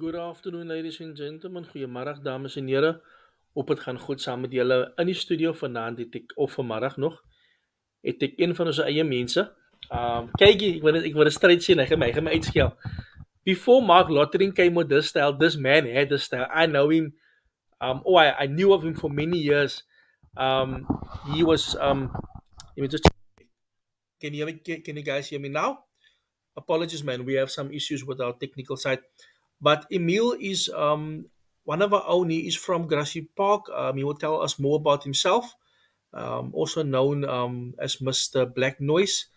Good afternoon, ladies and gentlemen. Goeiemiddag, dames en heren. Hoop het gaan goed saam met julle in die studio vanaand het ek, of vanmiddag nog, het ek een van onze eie mense. Kykie, ek wil 'n stryd sien, hy gaan my uitskeel. Before Mark Lottering came with this style, this man had this style. I know him. I knew of him for many years. He was, let me just, can you guys hear me now? Apologies, man. We have some issues with our technical side. But Emile is one of our own. He is from Grassy Park. He will tell us more about himself, also known as Mr. Black Noise.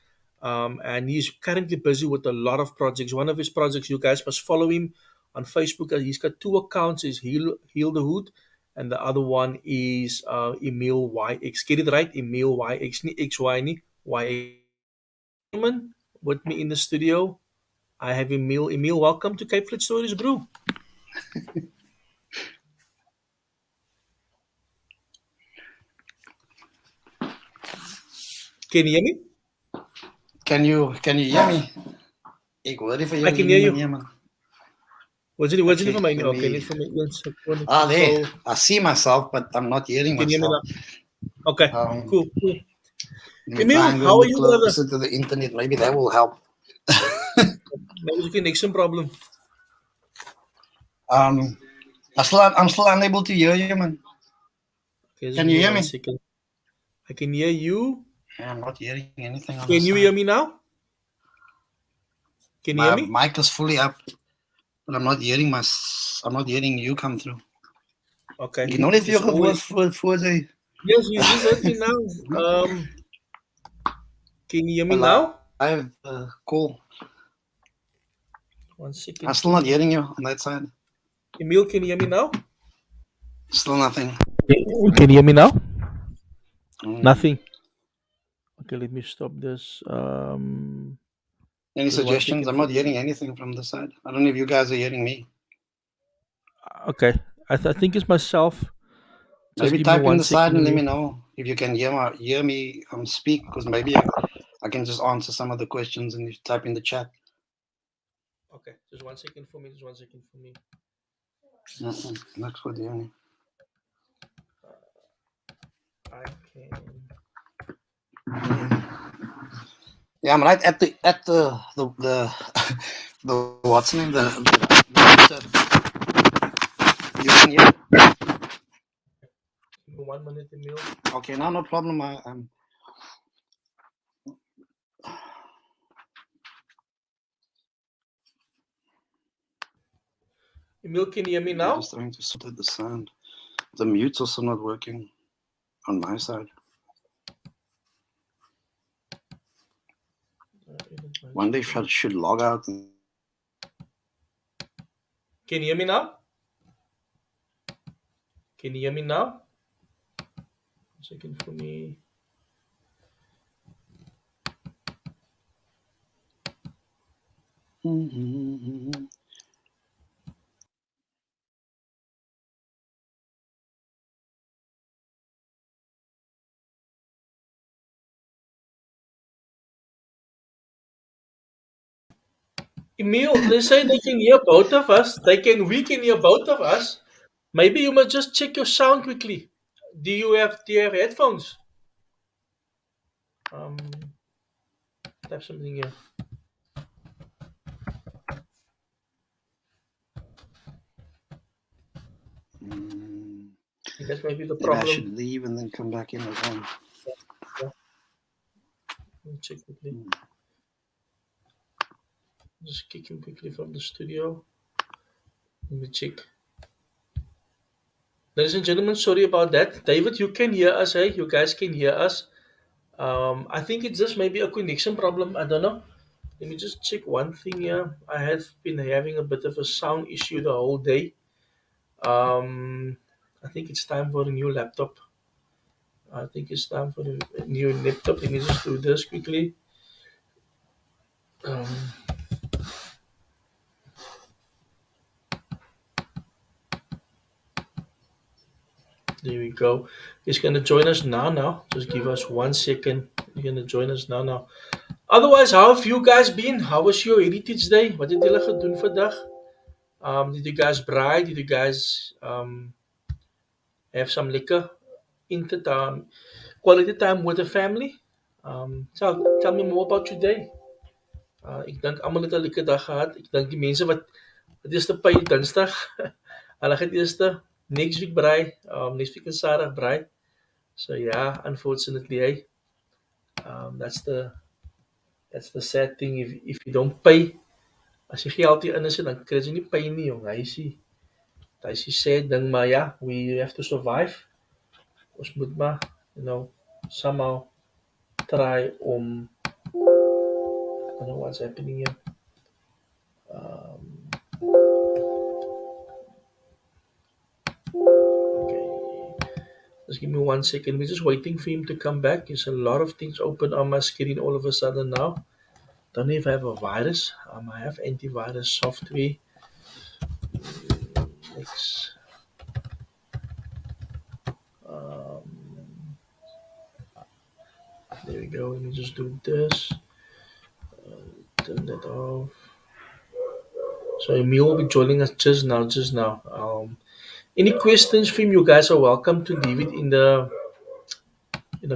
And he's currently busy with a lot of projects. One of his projects, you guys must follow him on Facebook. He's got two accounts. Is Heal the Hood, and the other one is Emile Yx. Get it right, Emile Yx, XY, YX. With me in the studio, I have Emile. Emile, welcome to Cape Flats Stories, bro. Can you hear me? Can you hear me? Ik hoor vir jou. I can hear you. Man. Was it Okay, from my let okay, me- it's from my ears. There. I see myself, but I'm not hearing Can you hear me myself. now? Okay, cool. Let me Emile, try and go how a are bit you, brother? closer to the internet. Maybe that will help. Maybe it's a connection problem. I'm still unable to hear you, man. Okay, Can you hear me? 1 second. I can hear you. Yeah, I'm not hearing anything on Can the you side. hear me now? Can you hear me? My mic is fully up, but I'm not hearing you come through. Okay. You know that It's always- for the Yes, you just heard me now. Can you hear me now? live call. 1 second. I'm still not hearing you on that side. Emile, can you hear me now? Still nothing. Can you hear me now? Mm. Nothing. Okay, let me stop this. Any Just 1 suggestions? second I'm for not me. hearing anything from the side. I don't know if you guys are hearing me. Okay, I think it's myself. Just Maybe give me type in 1 the side second. and let me know if you can hear me speak, because maybe I can just answer some of the questions and you type in the chat. Okay, just 1 second for me. Just 1 second for me. That's good, yeah. I can. Yeah, I'm right at the the what's the name, the you can hear. Give me 1 minute, Emile. Okay, now no problem. Emile, can you hear me I'm now? just trying to sort out the sound. The mute's also not working on my side. One day I should log out. Can you hear me now? Can you hear me now? 1 second for me. Emile, they say they can hear both of us. We can hear both of us. Maybe you must just check your sound quickly. Do you have headphones? Type something here. That's maybe the Maybe I problem. should leave and then come back in again. Let me check quickly. Just kick him quickly from the studio. Let me check. Ladies and gentlemen, sorry about that. David, you can hear us, hey? You guys can hear us. I think it's just maybe a connection problem. I don't know. Let me just check one thing here. I have been having a bit of a sound issue the whole day. I think it's time for a new laptop. Let me just do this quickly. There we go. He's going to join us now. Just give us 1 second. He's going to join us now. Otherwise, how have you guys been? How was your Heritage Day? Wat het julle gedoen vandag? Did you guys braai? Did you guys have some liquor into time, quality time with the family? Tell me more about your day. Ek dink almal het 'n lekker dag gehad. Ek dink die mense wat eerste by Dinsdag, hulle gaan eerste next week braai, next week en Saterdag braai. So yeah, unfortunately, that's the sad thing. If you don't pay, as jy geld hier in is, dan kry jy nie pay nie, jong. Hy is die sad ding, maar ja, we have to survive. Ons moet maar, somehow try om, I don't know what's happening here. Um, okay, just give me 1 second. We're just waiting for him to come back. There's a lot of things open on my screen all of a sudden now. Don't know if I have a virus. I have antivirus software. Next. Um, there we go. Let me just do this. Turn that off. So Emile will be joining us just now. Just now. Any questions from you guys are welcome to leave it in the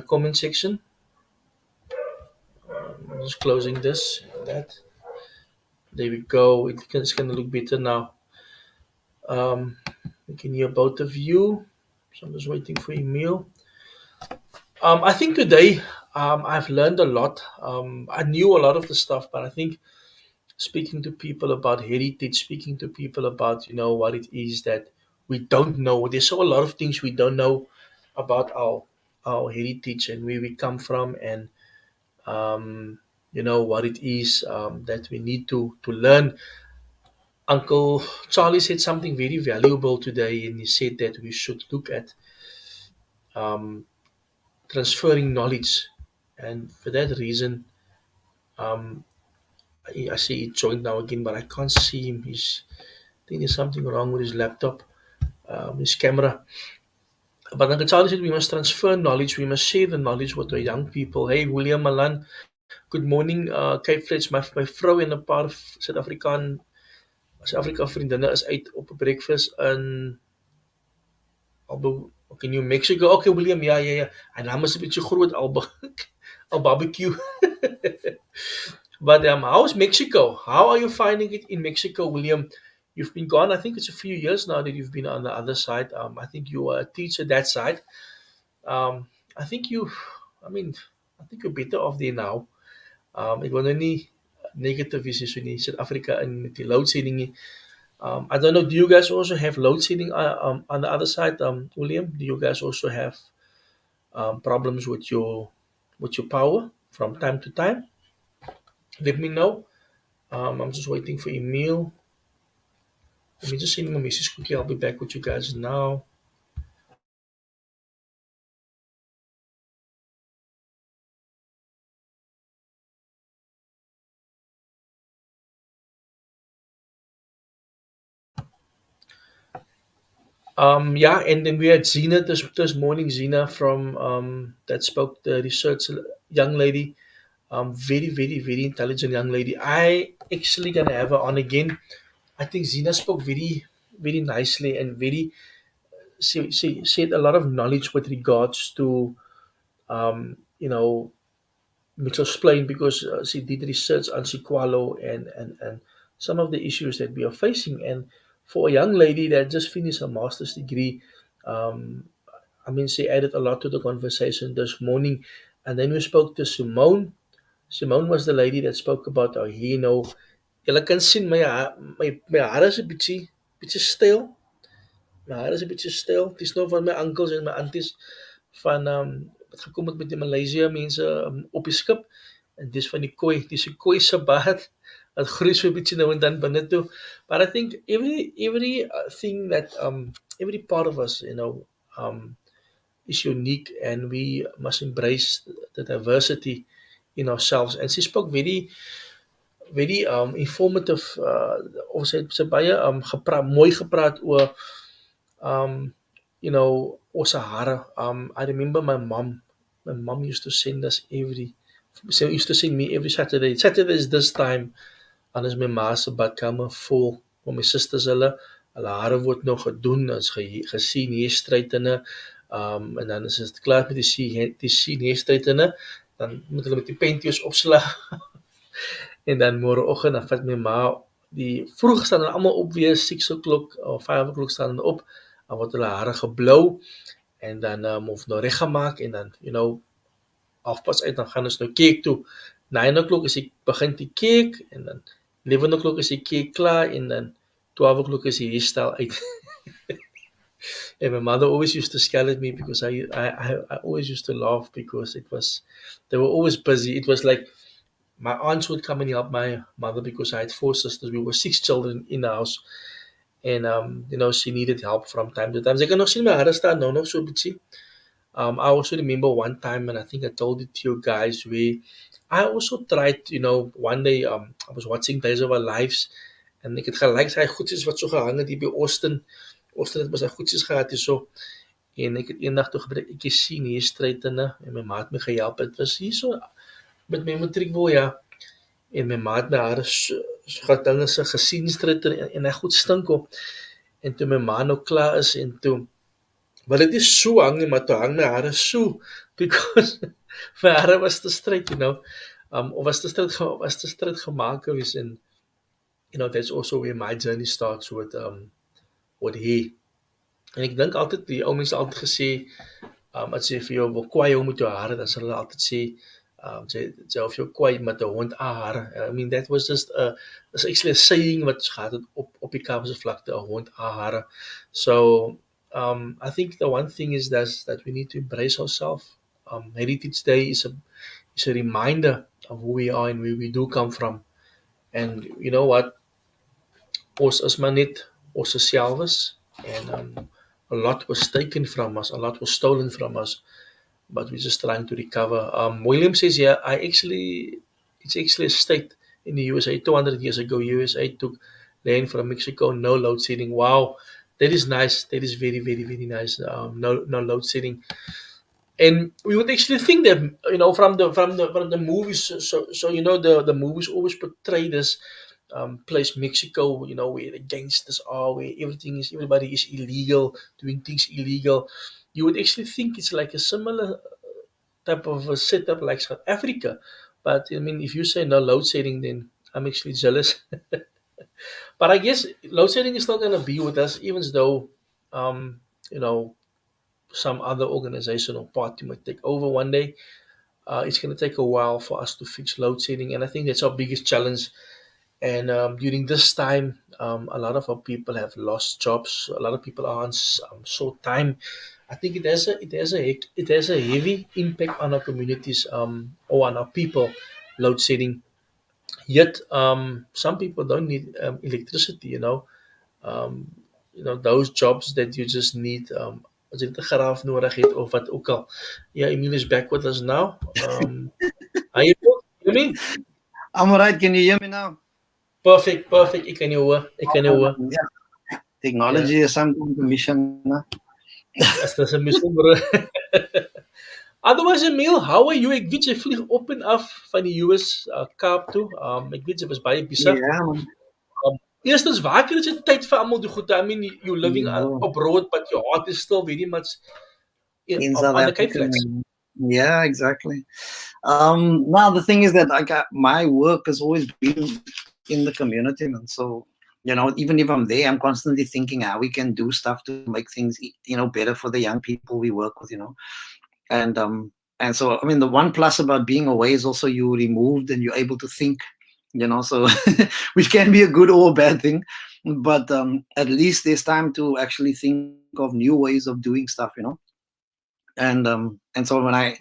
comment section. I'm just closing this. That. There we go. It's gonna look better now. Um, we can hear both of you. So I'm just waiting for Emile. I think today I've learned a lot. I knew a lot of the stuff, but I think speaking to people about heritage, speaking to people about what it is that we don't know. There's so a lot of things we don't know about our heritage and where we come from, and what it is that we need to learn. Uncle Charlie said something very valuable today, and he said that we should look at um, transferring knowledge, and for that reason, um, I see he joined now again, but I can't see him. I think there's something wrong with his laptop, his camera. But Uncle Charlie said we must transfer knowledge. We must share the knowledge with the young people. Hey, William Malan. Good morning, Cape Flats. My vrou en 'n paar Suid-Afrika vriendinne is uit op 'n breakfast in okay, New Mexico. Okay, William, ja, ja, ja. Hy naam is 'n bietjie groot al barbecue. But how's Mexico? How are you finding it in Mexico, William? You've been gone. I think it's a few years now that you've been on the other side. I think you were a teacher that side. Um, I think you, I mean, I think you're better off there now. Ek wil nou nie negatief wees so nie. Suid-Afrika in met die load shedding nie. I don't know. Do you guys also have load shedding on the other side, William? Do you guys also have problems with your power from time to time? Let me know. I'm just waiting for Emile. Let me just send him a message quickly. I'll be back with you guys now. Yeah, and then we had Zena this morning. Zena from that spoke, the research young lady. Very, very, very intelligent young lady. I actually gonna have her on again. I think Zena spoke very, very nicely and very. She said a lot of knowledge with regards to which was explained because she did research on Siqualo and some of the issues that we are facing. And for a young lady that just finished her master's degree, um, I mean, she added a lot to the conversation this morning. And then we spoke to Simone. Simone was the lady that spoke about how julle kan sien my hare is 'n bietjie styl. My hare is 'n bietjie styl. Dis nou van my onkels en my aunties van wat gekom het met die Maleisië mense op die skip. En dis van die koi, dis 'n koi se baard. Dit groei so 'n bietjie nou en dan binne toe. But I think every thing that every part of us, is unique, and we must embrace the diversity in ourselves. And she spoke very very informative of sy baie mooi gepraat oor um ons hare. I remember my mom used to send us used to send me every Saturday. Saturday is this time, and is my ma se badkamer vol. Maar my susters hulle hare word nog gedoen as gesien hier strydene. En dan is dit klaar met die sien hier strydene, dan moet hulle met die panties opslag. En dan môreoggend dan vat my ma die vroeg staan hulle almal op weer 6 o'clock of 5 o'clock staan hulle op. Dan word hulle hare geblou en dan of nou reggemaak en dan halfpas uit dan gaan ons nou cake toe. 9 o'clock is die begin die cake en dan 11 o'clock is die cake klaar en dan 12 o'clock is die hairstyle uit. And my mother always used to scowl at me because I always used to laugh because they were always busy. It was like my aunts would come and help my mother because I had 4 sisters. We were 6 children in the house. And she needed help from time to time. Sy kan nog sien my hare staan nou nog so bietjie. I also remember one time, and I think I told it to you guys, where I also tried, one day I was watching Days of Our Lives, en ek het gelyk sy goedjies wat so gehang het hier by Austin. Austin het my sy goedjies gehad hier so. En ek het eendag toe gebruik, ek sien hier strydene, en my ma het my gehelp. Het was hier so, met my matriekboy, ja. En my ma het my hare so dinge se gesien strydene, en hy goed stink op. En toe my ma nou klaar is, en toe maar dit is so hang nie, maar toe hang my hare so, because my hare was te stryd, of was te stryd gemaak gewees, and, that's also where my journey starts with hair. En ek dink altyd, die ou mense altyd gesê, as jy vir jou wil kwaai hou met jou hare, dan sal hulle altyd sê, jy of jou kwaai met 'n hond hare. I mean, that was just that's actually a saying wat gehad het op die Kaapse vlakte, 'n hond hare. So, I think the one thing is that we need to embrace ourselves. Heritage Day is a reminder of who we are and where we do come from. And you know what? Ons is maar net ons selfs, and a lot was taken from us, a lot was stolen from us, but we're just trying to recover. William says, yeah, it's actually a state in the USA. 200 years ago, USA took land from Mexico, no load shedding. Wow, that is nice. That is very, very, very nice. No load shedding. And we would actually think that, from the movies. So the movies always portray this place Mexico, where the gangsters are, where everybody is illegal, doing things illegal. You would actually think it's like a similar type of a setup like South Africa. But I mean, if you say no load shedding, then I'm actually jealous. But I guess load shedding is not going to be with us, even though, some other organization or party might take over one day. It's going to take a while for us to fix load shedding, and I think that's our biggest challenge. And during this time, a lot of our people have lost jobs. A lot of people are on short time. I think it has a heavy impact on our communities, or on our people. Load shedding. Yet, some people don't need electricity. Those jobs that you just need. As jy net 'n garaaf nodig het of wat ook al. Yeah, Emile is back with us now. How you hear me? I'm alright. Can you hear me now? Perfect. Ek kan jou hoor. Yeah. Technology is something to mission. As dit 'n mission, bro. Otherwise, Emile, how are you? Ek weet jy vlieg op en af van die US Kaap toe. Ek weet jy was baie besig. Yeah. Eerstens, waar kry jy tyd vir almal die goed? I mean, you're living abroad, but your heart is still very much in South on the Africa. Cape Flats. Yeah, exactly. Now the thing is that my work has always been in the community, and so even if I'm there, I'm constantly thinking how we can do stuff to make things better for the young people we work with, and so I mean the one plus about being away is also you're removed and you're able to think, so which can be a good or a bad thing, but at least there's time to actually think of new ways of doing stuff, and so when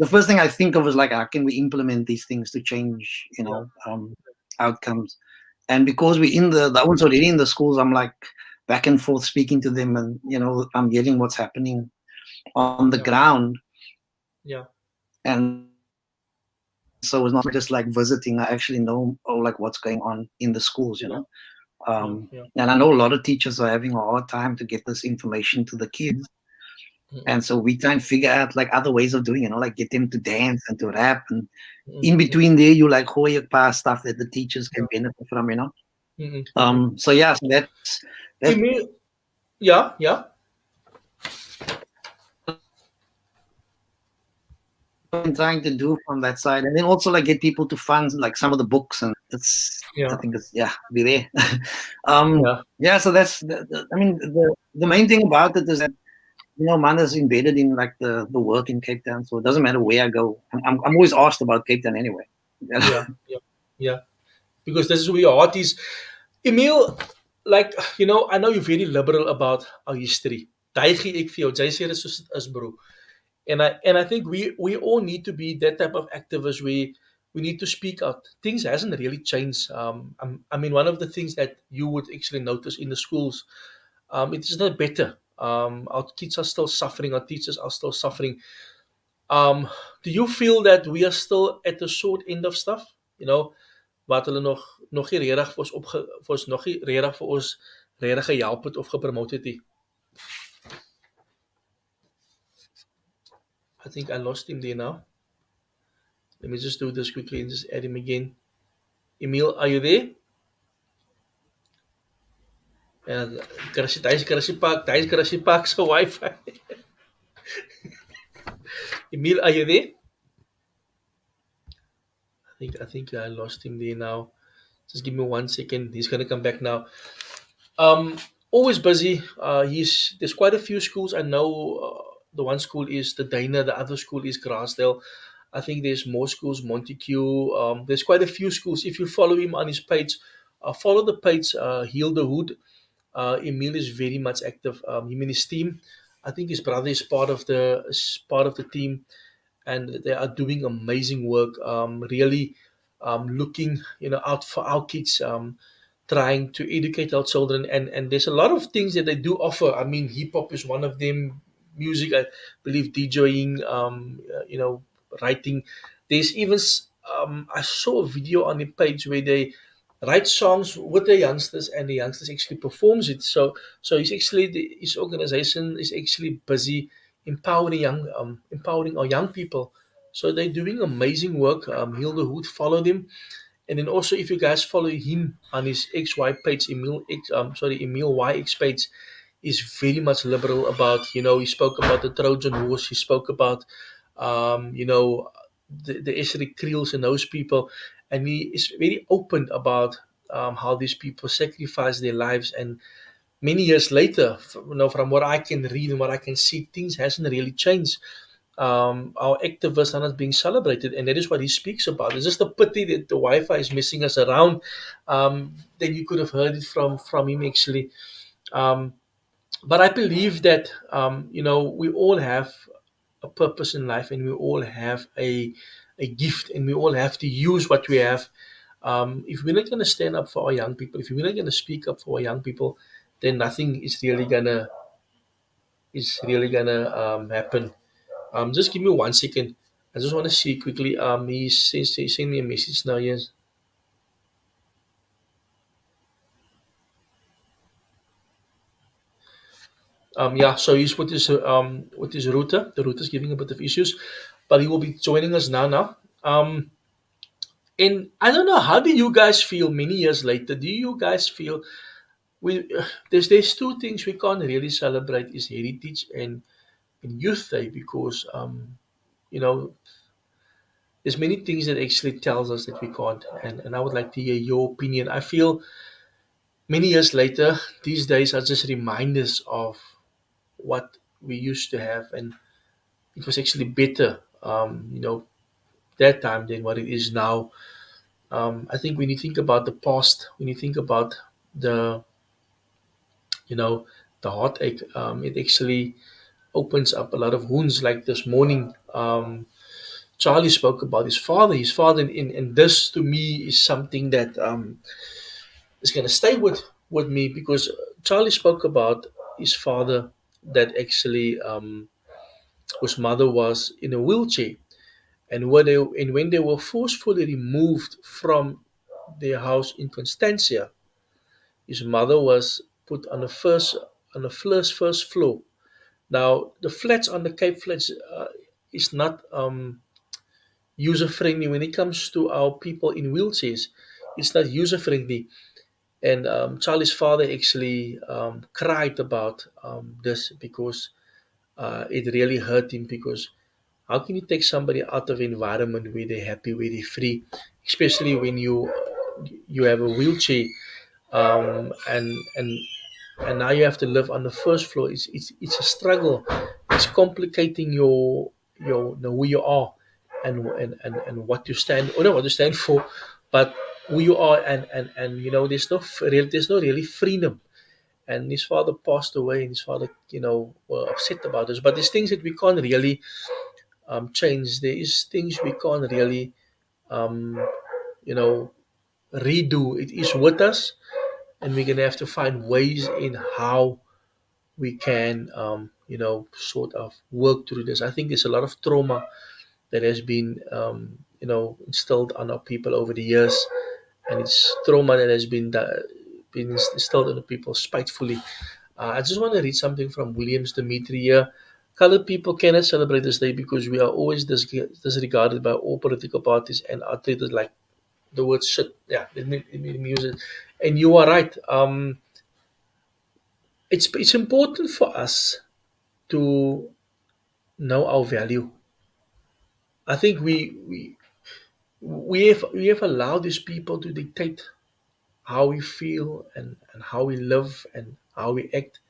the first thing I think of is like, how can we implement these things to change outcomes? And because we're that one's already in the schools, I'm like back and forth speaking to them, and I'm getting what's happening on the ground. Yeah. And so it's not just like visiting. I actually know like what's going on in the schools, And I know a lot of teachers are having a hard time to get this information to the kids. And so we try and figure out like other ways of doing it, like get them to dance and to rap, and in between there you like past stuff that the teachers can benefit from, Mm-hmm. So yeah, so that's Emil, yeah, yeah, been trying to do from that side, and then also like get people to fund like some of the books, and it's I yeah, think it's yeah be there. yeah, Yeah, so that's I mean the main thing about it is that Mana's embedded in like the work in Cape Town, so it doesn't matter where I go. I'm always asked about Cape Town anyway. yeah, yeah, yeah. Because this is where your heart is. Emil, like, I know you're very liberal about our history. Daai gee ek vir jou. Jy sê dit soos dit is, bro. And I think we all need to be that type of activists where we need to speak out. Things hasn't really changed. I mean, one of the things that you would actually notice in the schools, it is not better. Our kids are still suffering. Our teachers are still suffering. Do you feel that we are still at the short end of stuff? Wat hulle nog nie regtig vir ons vir ons nog nie regtig vir ons regtig gehelp het of gepromote het nie. I think I lost him there now. Let me just do this quickly and just add him again. Emil, are you there? Karashi Park sa Wi-Fi. Emil, are you there? I think I lost him there now. Just give me 1 second. He's gonna come back now. Always busy. He's There's quite a few schools. I know the one school is the Dana, the other school is Grassdale. I think there's more schools, Montague. There's quite a few schools. If you follow him on his page, follow the page Heal the Hood. Emil is very much active. Him and his team. I think his brother is part of the team, and they are doing amazing work. Really, looking out for our kids. Trying to educate our children, and there's a lot of things that they do offer. I mean, hip hop is one of them. Music, I believe, DJing, writing. There's even I saw a video on the page where they write songs with the youngsters, and the youngsters actually performs it. So his organization is actually busy empowering our young people. So they're doing amazing work. Hilda Hood, follow them. And then also, if you guys follow him on his XY page, Emile YX page, is very much liberal about. He spoke about the Trojan horse. He spoke about, the Esri Creels and those people, and he is very open about how these people sacrifice their lives. And many years later, from what I can read and what I can see, things hasn't really changed. Our activists are not being celebrated, and that is what he speaks about. It's just a pity that the Wi-Fi is messing us around. Then you could have heard it from him actually. Um, but I believe that we all have a purpose in life, and we all have a gift, and we all have to use what we have. If we're not going to stand up for our young people, if we're not going to speak up for our young people, then nothing is really gonna happen. Just give me 1 second. I just want to see quickly. He sent me a message now. Yes. Yeah. So he's with his router. The router's giving a bit of issues, but he will be joining us now. And I don't know. How do you guys feel many years later? Do you guys feel we? There's two things we can't really celebrate is heritage and youth day because you know there's many things that actually tells us that we can't. And I would like to hear your opinion. I feel many years later, these days are just reminders of what we used to have, and it was actually better, that time than what it is now. I think when you think about the past, when you think about the, you know, the heartache, it actually opens up a lot of wounds. Like this morning, Charlie spoke about his father. His father, and this to me is something that is going to stay with me because Charlie spoke about his father that actually whose mother was in a wheelchair, and when they were forcefully removed from their house in Constantia, his mother was put on the first floor. Now the flats on the Cape Flats is not user friendly when it comes to our people in wheelchairs. It's not user friendly. And Charlie's father actually cried about this because it really hurt him, because how can you take somebody out of an environment where they're happy, where they're free, especially when you have a wheelchair, and now you have to live on the first floor. It's a struggle. It's complicating your who you are, and what you stand, or not what you stand for, but who you are, and there's no really freedom. And his father passed away, and his father, were upset about this. But there's things that we can't really change. There is things we can't really um, you know redo. It is with us, and we're gonna have to find ways in how we can sort of work through this. I think there's a lot of trauma that has been instilled on our people over the years, and it's trauma that has been instilled on the people spitefully. I just want to read something from Williams Dimitri here. Colored people cannot celebrate this day because we are always disregarded by all political parties and are treated like the word shit. Yeah, let me use it. And you are right. It's important for us to know our value. I think we have allowed these people to dictate how we feel, and how we live, and how we act,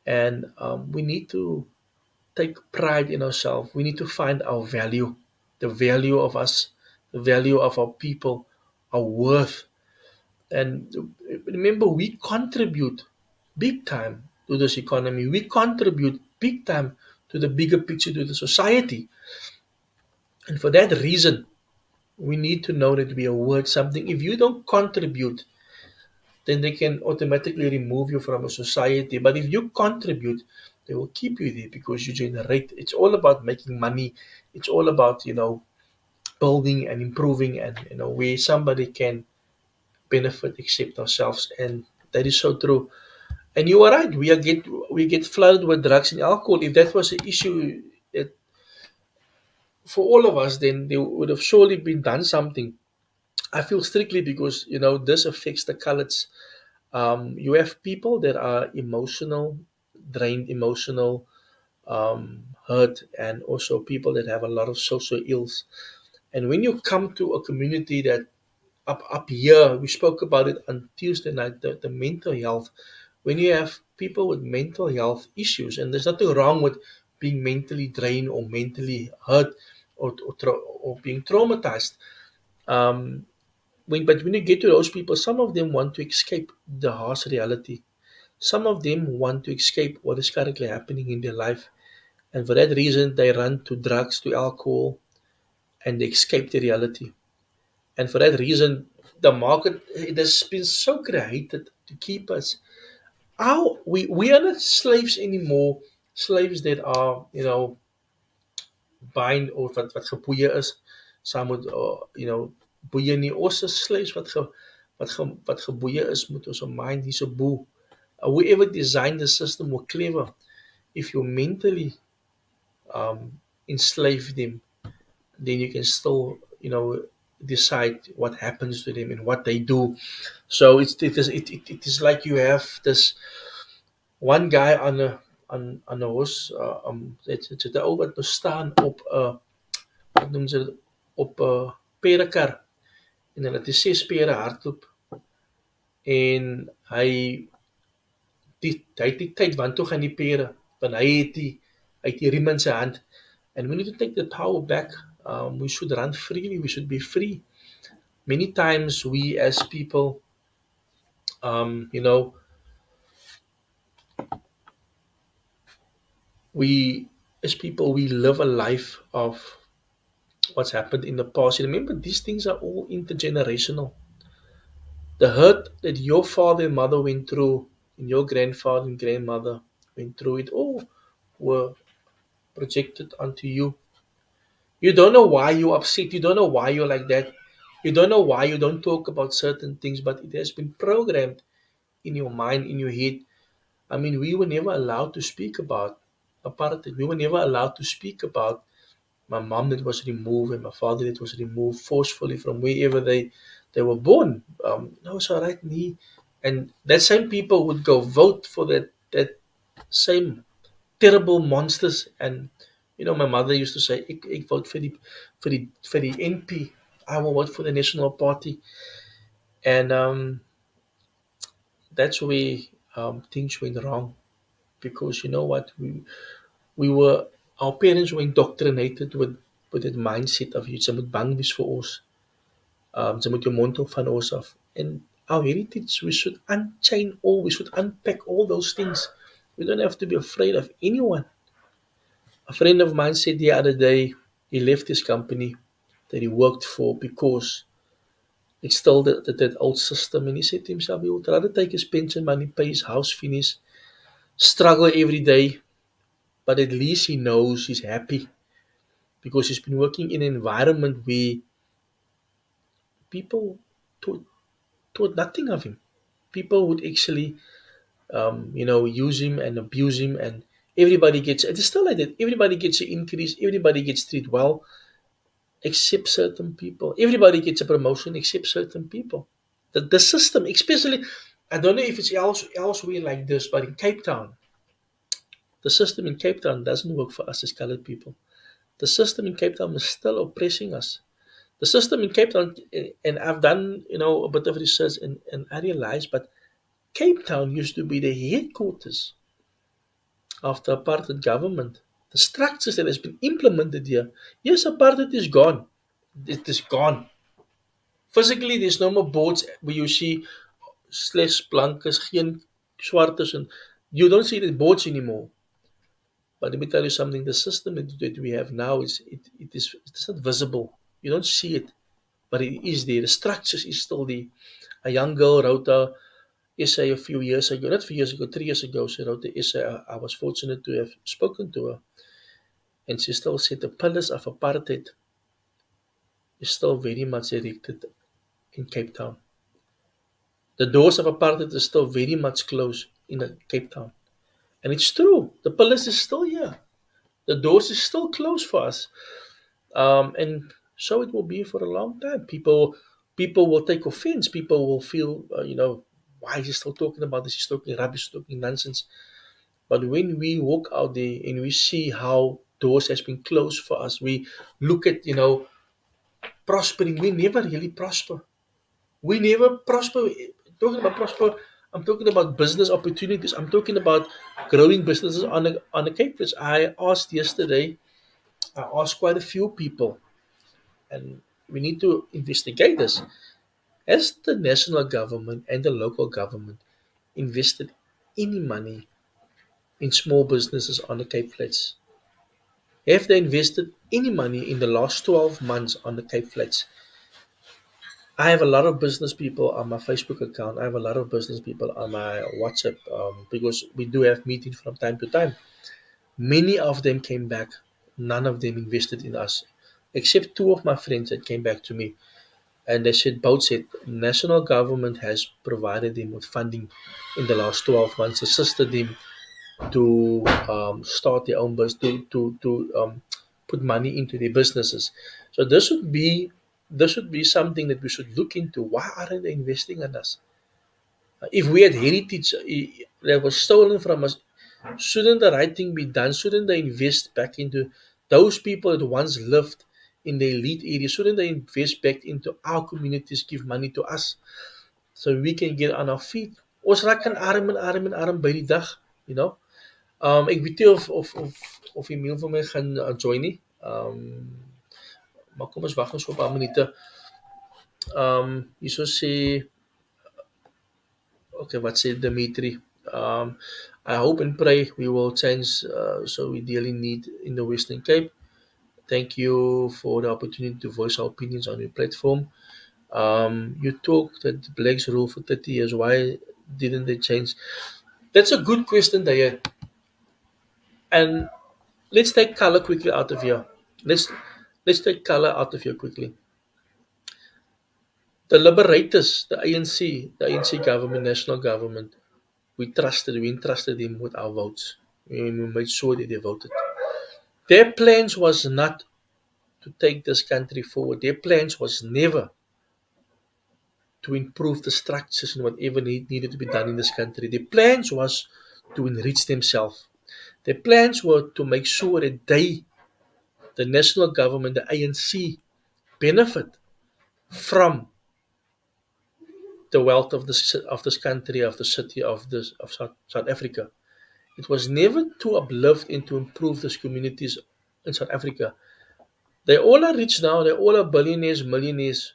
and we need to take pride in ourselves. We need to find our value, the value of us, the value of our people, our worth. And remember, we contribute big time to this economy. We contribute big time to the bigger picture, to the society. And for that reason, we need to know that we are worth something. If you don't contribute, then they can automatically remove you from a society. But if you contribute, they will keep you there because you generate. It's all about making money. It's all about building and improving, and where somebody can benefit except ourselves. And that is so true. And you are right. We get flooded with drugs and alcohol. If that was an issue for all of us, then there would have surely been done something. I feel strictly because this affects the coloreds. You have people that are emotional, drained, emotional, hurt, and also people that have a lot of social ills. And when you come to a community that up here, we spoke about it on Tuesday night, the mental health. When you have people with mental health issues, and there's nothing wrong with being mentally drained or mentally hurt, or being traumatized. Um, but when you get to those people, some of them want to escape the harsh reality. Some of them want to escape what is currently happening in their life. And for that reason, they run to drugs, to alcohol, and they escape the reality. And for that reason, the market, it has been so created to keep us. We are not slaves anymore. Slaves that are, bind, of wat geboeie is saam met boeie nie. Ons is slaves wat geboeie is met ons mind. Hier's 'n boe. Whoever designed the system were clever. If you mentally enslave them, then you can still, decide what happens to them and what they do. So it is like you have this one guy on 'n horse. Dit het 'n ou wat bestaan op 'n wat noem ze dit, op 'n perekar, en hulle het die 6 pere hardloop, en hy het die tyd, want toe gaan die pere, want hy het die riem in sy hand. And we need to take the power back. We should run freely. We should be free. Many times we as people, um, you know, we we live a life of what's happened in the past. And remember, these things are all intergenerational. The hurt that your father and mother went through, and your grandfather and grandmother went through, it all were projected onto you. You don't know why you're upset. You don't know why you're like that. You don't know why you don't talk about certain things, but it has been programmed in your mind, in your head. I mean, we were never allowed to speak about apartheid. We were never allowed to speak about my mom that was removed and my father that was removed forcefully from wherever they were born. No, it's all right, me. And that same people would go vote for that same terrible monsters. And my mother used to say, "Ik vote for the NP. I will vote for the National Party." And that's where things went wrong, because you know what, we were our parents were indoctrinated with that mindset of jy moet bang wees vir ons. Jy moet jou mond hou van ons af. And our heritage, we should unchain all, we should unpack all those things. We don't have to be afraid of anyone. A friend of mine said the other day he left his company that he worked for because it's still that old system. And he said to himself, he would rather take his pension money, pay his house finish, struggle every day, but at least he knows he's happy because he's been working in an environment where people thought, thought nothing of him. People would actually, use him and abuse him, and everybody gets. It is still like that. Everybody gets an increase. Everybody gets treated well, except certain people. Everybody gets a promotion except certain people. The system, especially, I don't know if it's elsewhere like this, but in Cape Town, the system in Cape Town doesn't work for us as colored people. The system in Cape Town is still oppressing us. The system in Cape Town, and I've done a bit of research, and I realized, but Cape Town used to be the headquarters of the apartheid government. The structures that has been implemented here, yes, apartheid is gone. It is gone. Physically, there's no more boards where you see slegs blankes, geen swartes, and you don't see the boards anymore. But let me tell you something: the system that we have now it's not visible. You don't see it, but it is there. The structures is still there. A young girl wrote a essay a few years ago, not few years ago, 3 years ago. She wrote the essay. I was fortunate to have spoken to her, and she still said the pillars of apartheid is still very much erected in Cape Town. The doors of apartheid is still very much closed in Cape Town. And it's true. The pillars is still here. The doors is still closed for us. And so it will be for a long time. People will take offense. People will feel, why is he still talking about this? He's talking rubbish, talking nonsense. But when we walk out there and we see how doors has been closed for us, we look at, prospering. We never really prosper. We never prosper. Talking about prosper, I'm talking about business opportunities. I'm talking about growing businesses on the Cape Ridge. I asked quite a few people, and we need to investigate this. Has the national government and the local government invested any money in small businesses on the Cape Flats? Have they invested any money in the last 12 months on the Cape Flats? I have a lot of business people on my Facebook account. I have a lot of business people on my WhatsApp, because we do have meetings from time to time. Many of them came back. None of them invested in us, except two of my friends that came back to me. And they said, both said, national government has provided them with funding in the last 12 months, assisted them to start their own business, to put money into their businesses. So this would be something that we should look into. Why aren't they investing in us? If we had heritage that was stolen from us, shouldn't the right thing be done? Shouldn't they invest back into those people that once lived in the elite areas? Shouldn't they invest back into our communities, give money to us so we can get on our feet? Ons raak aan arm by die dag, you know. Ek weet nie of Emile vir my gaan join nie. Maar kom ons wag ons vir 'n paar minute. Hierso sê okay, what said Dimitri? I hope and pray we will change, so we dearly need in the Western Cape. Thank you for the opportunity to voice our opinions on your platform. You talked that the blacks rule for 30 years. Why didn't they change? That's a good question, Daya. And let's take color quickly out of here. Let's take color out of here quickly. The liberators, the ANC government, national government, we entrusted them with our votes. We made sure that they voted. Their plans was not to take this country forward. Their plans was never to improve the structures and whatever needed to be done in this country. Their plans was to enrich themselves. Their plans were to make sure that they, the national government, the ANC, benefit from the wealth of this country, of the city of South Africa. It was never to uplift and to improve these communities in South Africa. They all are rich now. They all are billionaires, millionaires.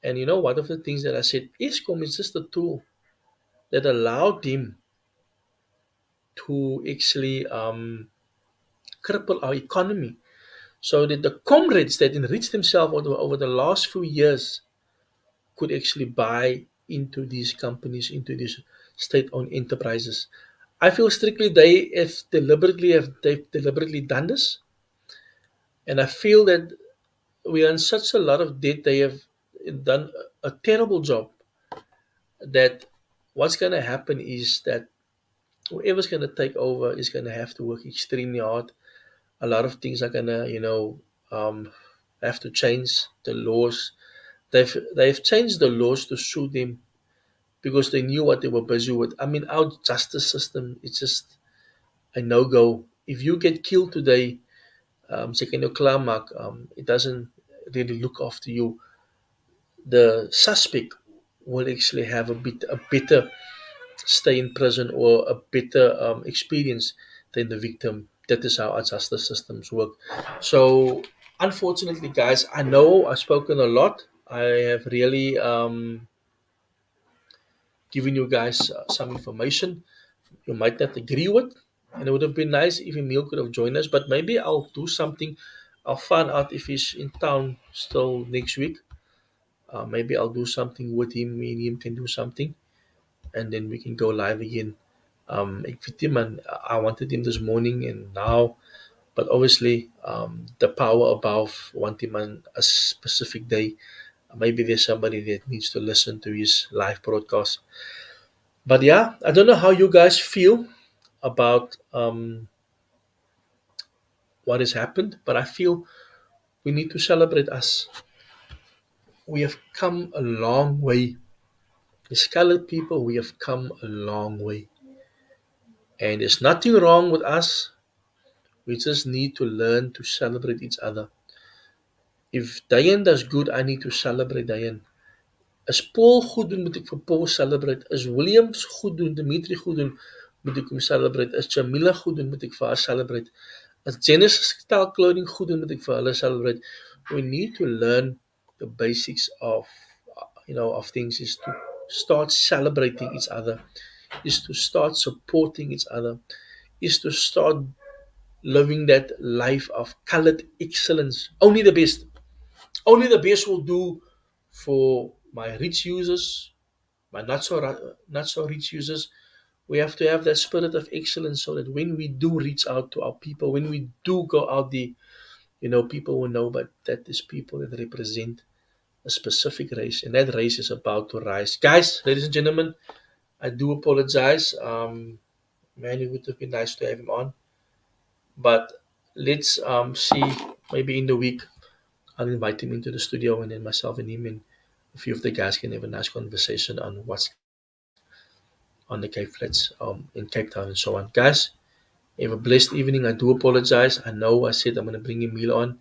And you know, one of the things that I said, ESCOM is just a tool that allowed them to actually cripple our economy. So that the comrades that enriched themselves over the last few years could actually buy into these companies, into these state-owned enterprises. I feel strictly they've deliberately done this, and I feel that we are in such a lot of debt. They have done a terrible job. That what's going to happen is that whoever's going to take over is going to have to work extremely hard. A lot of things are going to, have to change the laws. They've changed the laws to suit them because they knew what they were busy with. I mean, our justice system is just a no go. If you get killed today, it doesn't really look after you. The suspect will actually have a better stay in prison or a better experience than the victim. That is how our justice systems work. So, unfortunately, guys, I know I've spoken a lot. I have really given you guys some information you might not agree with. And it would have been nice if Emile could have joined us, but maybe I'll do something. I'll find out if he's in town still next week. Maybe I'll do something with him. Me and him can do something, and then we can go live again. Ek weet nie, man, I wanted him this morning and now, but obviously, the power above want him on a specific day. Maybe there's somebody that needs to listen to his live broadcast. But yeah, I don't know how you guys feel about what has happened, but I feel we need to celebrate us. We have come a long way. As colored people, we have come a long way. And there's nothing wrong with us. We just need to learn to celebrate each other. If Diane does good, I need to celebrate Diane. As Paul goed doen, moet ek vir Paul celebrate. As Williams goed doen, Dimitri goed doen, moet ek hom celebrate. As Jamila goed doen, moet ek vir haar celebrate. As Genesis Style Clothing goed doen, moet ek vir hulle celebrate. We need to learn the basics of things is to start celebrating each other, is to start supporting each other, is to start living that life of colored excellence. Only the best. Only the best will do for my rich users, my not so rich users. We have to have that spirit of excellence so that when we do reach out to our people, when we do go out there, people will know but that is people that represent a specific race, and that race is about to rise. Guys, ladies and gentlemen, I do apologize. Man, it would have been nice to have him on, but let's see. Maybe in the week, I'll invite him into the studio, and then myself and him and a few of the guys can have a nice conversation on what's on the Cape Flats, in Cape Town, and so on. Guys, have a blessed evening. I do apologize. I know I said I'm going to bring Emile on.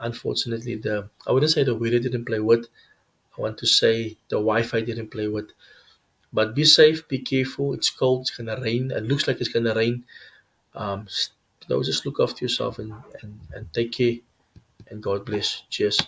Unfortunately, I wouldn't say the weather didn't play with. I want to say the Wi-Fi didn't play with. But be safe, be careful. It's cold. It's gonna rain. It looks like it's gonna rain. Just look after yourself and take care. And God bless. Cheers.